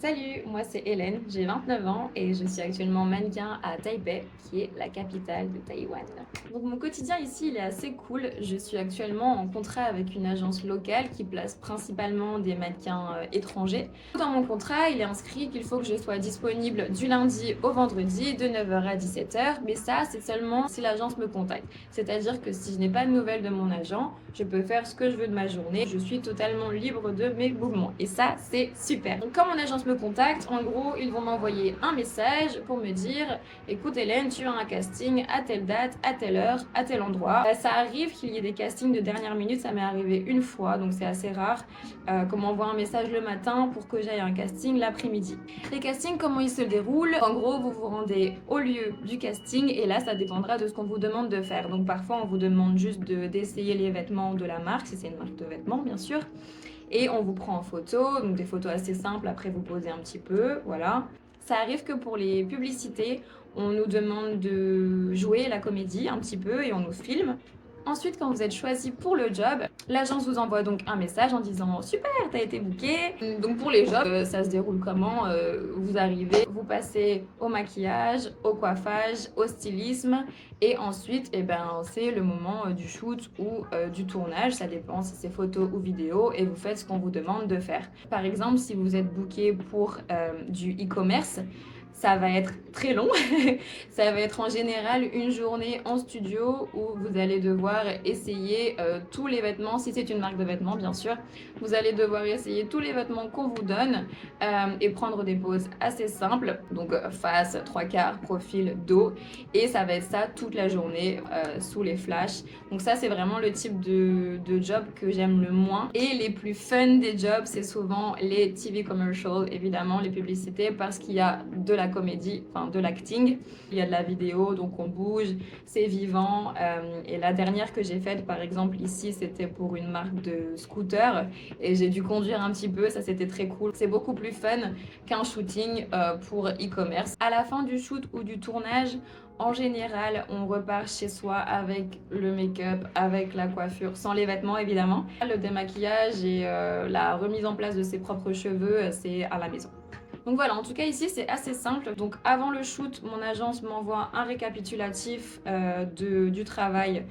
Salut, moi c'est Hélène, j'ai 29 ans et je suis actuellement mannequin à Taipei, qui est la capitale de Taïwan. Donc mon quotidien ici, il est assez cool. Je suis actuellement en contrat avec une agence locale qui place principalement des mannequins étrangers. Dans mon contrat, il est inscrit qu'il faut que je sois disponible du lundi au vendredi de 9h à 17h, mais ça, c'est seulement si l'agence me contacte. C'est-à-dire que si je n'ai pas de nouvelles de mon agent, je peux faire ce que je veux de ma journée. Je suis totalement libre de mes mouvements. Et ça, c'est super. Donc, quand mon agence me contacte, en gros, ils vont m'envoyer un message pour me dire écoute Hélène, tu as un casting à telle date, à telle heure, à tel endroit. Ça arrive qu'il y ait des castings de dernière minute. Ça m'est arrivé une fois, donc c'est assez rare qu'on m'envoie un message le matin pour que j'aille à un casting l'après-midi. Les castings, comment ils se déroulent? En gros, vous vous rendez au lieu du casting et là, ça dépendra de ce qu'on vous demande de faire. Donc parfois, on vous demande juste d'essayer les vêtements de la marque, si c'est une marque de vêtements, bien sûr. Et on vous prend en photo, donc des photos assez simples, après vous posez un petit peu, voilà. Ça arrive que pour les publicités, on nous demande de jouer la comédie un petit peu et on nous filme. Ensuite, quand vous êtes choisi pour le job, l'agence vous envoie donc un message en disant super, t'as été booké. Donc pour les jobs, ça se déroule comment? Vous arrivez, vous passez au maquillage, au coiffage, au stylisme, et ensuite, c'est le moment du shoot ou du tournage. Ça dépend si c'est photo ou vidéo, et vous faites ce qu'on vous demande de faire. Par exemple, si vous êtes booké pour du e-commerce, ça va être très long. Ça va être en général une journée en studio où vous allez devoir essayer tous les vêtements, si c'est une marque de vêtements bien sûr. Vous allez devoir essayer tous les vêtements qu'on vous donne et prendre des poses assez simples. Donc face, trois quarts, profil, dos. Et ça va être ça toute la journée sous les flashs. Donc ça c'est vraiment le type de job que j'aime le moins. Et les plus fun des jobs, c'est souvent les TV commercials, évidemment, les publicités, parce qu'il y a de la comédie, enfin de l'acting. Il y a de la vidéo, donc on bouge, c'est vivant. Et la dernière que j'ai faite, par exemple, ici, c'était pour une marque de scooter. Et j'ai dû conduire un petit peu, ça c'était très cool. C'est beaucoup plus fun qu'un shooting pour e-commerce. À la fin du shoot ou du tournage, en général, on repart chez soi avec le make-up, avec la coiffure, sans les vêtements évidemment. Le démaquillage et la remise en place de ses propres cheveux, c'est à la maison. Donc voilà, en tout cas ici c'est assez simple. Donc avant le shoot, mon agence m'envoie un récapitulatif du travail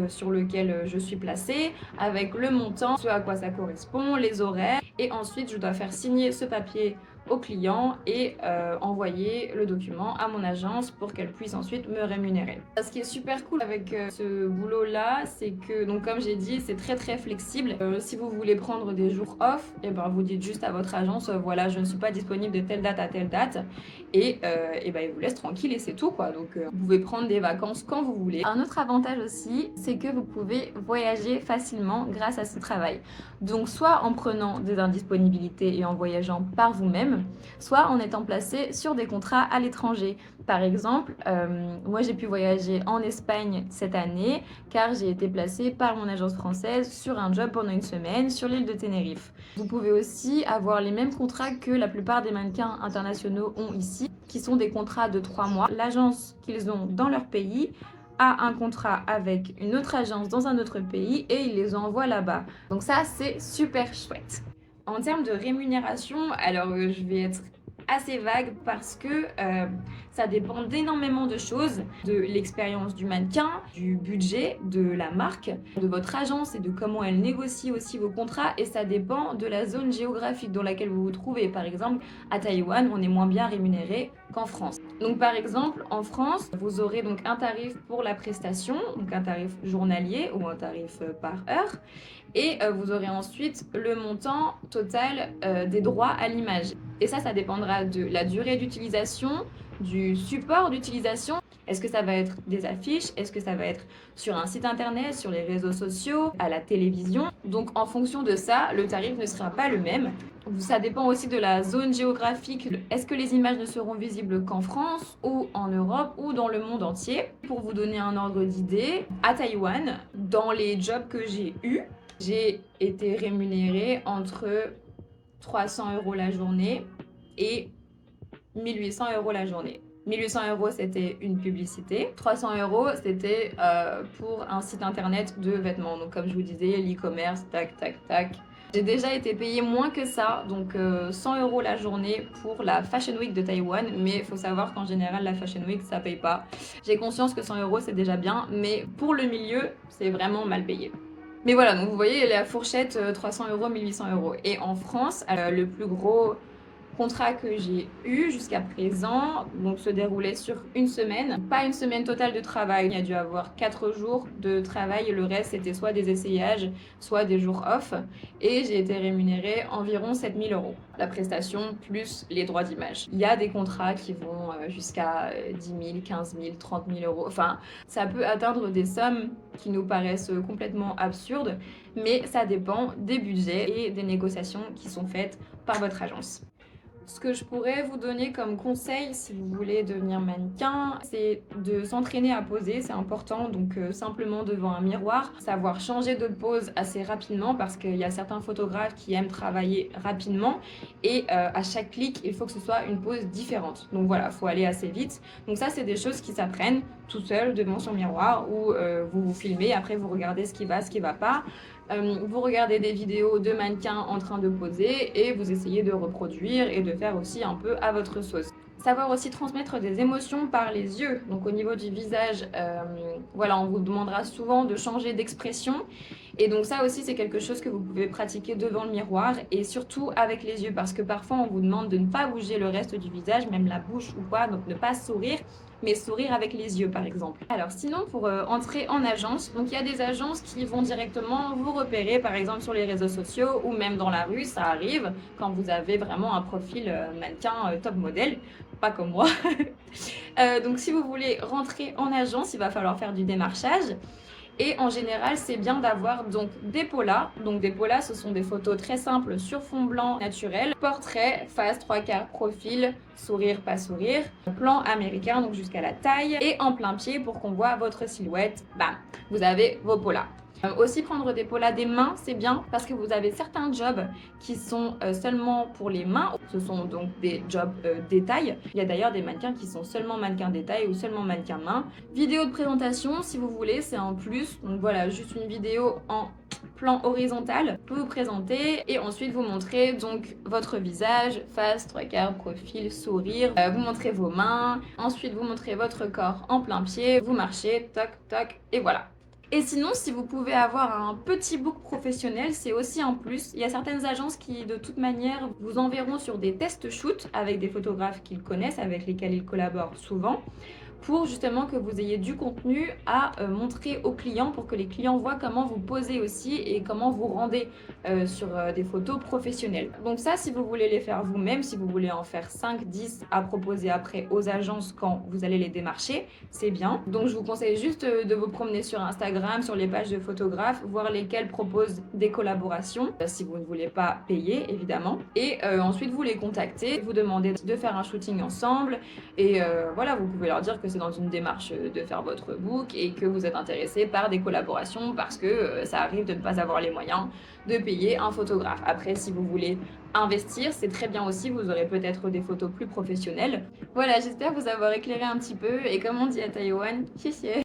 sur lequel je suis placée, avec le montant, ce à quoi ça correspond, les horaires. Et ensuite je dois faire signer ce papier au client et envoyer le document à mon agence pour qu'elle puisse ensuite me rémunérer. Ce qui est super cool avec ce boulot-là, c'est que, donc comme j'ai dit, c'est très très flexible. Si vous voulez prendre des jours off, et ben, vous dites juste à votre agence, voilà, je ne suis pas disponible de telle date à telle date, et ils vous laissent tranquille et c'est tout quoi. Donc vous pouvez prendre des vacances quand vous voulez. Un autre avantage aussi, c'est que vous pouvez voyager facilement grâce à ce travail. Donc soit en prenant des indisponibilités et en voyageant par vous-même, soit en étant placé sur des contrats à l'étranger. Par exemple, moi j'ai pu voyager en Espagne cette année car j'ai été placée par mon agence française sur un job pendant une semaine sur l'île de Tenerife. Vous pouvez aussi avoir les mêmes contrats que la plupart des mannequins internationaux ont ici, qui sont des contrats de 3 mois. L'agence qu'ils ont dans leur pays a un contrat avec une autre agence dans un autre pays et ils les envoient là-bas. Donc ça, c'est super chouette. En termes de rémunération, alors je vais être assez vague parce que ça dépend d'énormément de choses, de l'expérience du mannequin, du budget, de la marque, de votre agence et de comment elle négocie aussi vos contrats, et ça dépend de la zone géographique dans laquelle vous vous trouvez. Par exemple, à Taïwan, on est moins bien rémunéré qu'en France. Donc par exemple, en France, vous aurez donc un tarif pour la prestation, donc un tarif journalier ou un tarif par heure, et vous aurez ensuite le montant total des droits à l'image. Et ça dépendra de la durée d'utilisation, du support d'utilisation. Est-ce que ça va être des affiches? Est-ce que ça va être sur un site internet, sur les réseaux sociaux, à la télévision? Donc en fonction de ça, le tarif ne sera pas le même. Ça dépend aussi de la zone géographique. Est-ce que les images ne seront visibles qu'en France ou en Europe ou dans le monde entier? Pour vous donner un ordre d'idée, à Taïwan, dans les jobs que j'ai eus, j'ai été rémunérée entre 300 € la journée et 1800 € la journée. 1800 € c'était une publicité, 300 € c'était pour un site internet de vêtements. Donc comme je vous disais, l'e-commerce, tac, tac, tac. J'ai déjà été payée moins que ça, donc 100 € la journée pour la Fashion Week de Taïwan, mais il faut savoir qu'en général, la Fashion Week, ça paye pas. J'ai conscience que 100 € c'est déjà bien, mais pour le milieu, c'est vraiment mal payé. Mais voilà, donc vous voyez la fourchette 300 €, 1 800 €. Et en France, le plus gros contrat que j'ai eu jusqu'à présent donc se déroulait sur une semaine, pas une semaine totale de travail. Il y a dû avoir 4 jours de travail et le reste c'était soit des essayages, soit des jours off. Et j'ai été rémunérée environ 7 000 € la prestation plus les droits d'image. Il y a des contrats qui vont jusqu'à 10 000, 15 000, 30 000 €. Enfin, ça peut atteindre des sommes qui nous paraissent complètement absurdes, mais ça dépend des budgets et des négociations qui sont faites par votre agence. Ce que je pourrais vous donner comme conseil si vous voulez devenir mannequin, c'est de s'entraîner à poser, c'est important, donc simplement devant un miroir, savoir changer de pose assez rapidement parce qu'il y a certains photographes qui aiment travailler rapidement et à chaque clic, il faut que ce soit une pose différente. Donc voilà, il faut aller assez vite. Donc ça, c'est des choses qui s'apprennent tout seul devant son miroir où vous vous filmez, après vous regardez ce qui va pas. Vous regardez des vidéos de mannequins en train de poser et vous essayez de reproduire et de faire aussi un peu à votre sauce. Savoir aussi transmettre des émotions par les yeux. Donc au niveau du visage, voilà, on vous demandera souvent de changer d'expression. Et donc ça aussi, c'est quelque chose que vous pouvez pratiquer devant le miroir et surtout avec les yeux parce que parfois on vous demande de ne pas bouger le reste du visage, même la bouche ou quoi, donc ne pas sourire, mais sourire avec les yeux par exemple. Alors sinon, pour entrer en agence, donc il y a des agences qui vont directement vous repérer par exemple sur les réseaux sociaux ou même dans la rue, ça arrive quand vous avez vraiment un profil mannequin top modèle, pas comme moi. Donc si vous voulez rentrer en agence, il va falloir faire du démarchage. Et en général, c'est bien d'avoir donc des polas. Donc des polas, ce sont des photos très simples sur fond blanc naturel. Portrait, face, 3/4, profil, sourire, pas sourire. Plan américain, donc jusqu'à la taille. Et en plein pied pour qu'on voit votre silhouette. Bam, vous avez vos polas. Aussi prendre des polas des mains, c'est bien parce que vous avez certains jobs qui sont seulement pour les mains. Ce sont donc des jobs détail. Il y a d'ailleurs des mannequins qui sont seulement mannequins détail ou seulement mannequins main. Vidéo de présentation, si vous voulez, c'est en plus. Donc voilà, juste une vidéo en plan horizontal. Vous vous présentez et ensuite vous montrez donc votre visage, face, 3/4, profil, sourire. Vous montrez vos mains. Ensuite, vous montrez votre corps en plein pied. Vous marchez, toc, toc, et voilà. Et sinon, si vous pouvez avoir un petit book professionnel, c'est aussi un plus. Il y a certaines agences qui, de toute manière, vous enverront sur des test shoots avec des photographes qu'ils connaissent, avec lesquels ils collaborent souvent, pour justement que vous ayez du contenu à montrer aux clients, pour que les clients voient comment vous posez aussi et comment vous rendez sur des photos professionnelles. Donc ça, si vous voulez les faire vous-même, si vous voulez en faire 5, 10 à proposer après aux agences quand vous allez les démarcher, c'est bien. Donc je vous conseille juste de vous promener sur Instagram, sur les pages de photographes, voir lesquels proposent des collaborations, si vous ne voulez pas payer évidemment. Et ensuite vous les contactez, vous demandez de faire un shooting ensemble et voilà, vous pouvez leur dire que c'est dans une démarche de faire votre book et que vous êtes intéressé par des collaborations parce que ça arrive de ne pas avoir les moyens de payer un photographe. Après, si vous voulez investir, c'est très bien aussi, vous aurez peut-être des photos plus professionnelles. Voilà, j'espère vous avoir éclairé un petit peu et comme on dit à Taïwan, xie xie.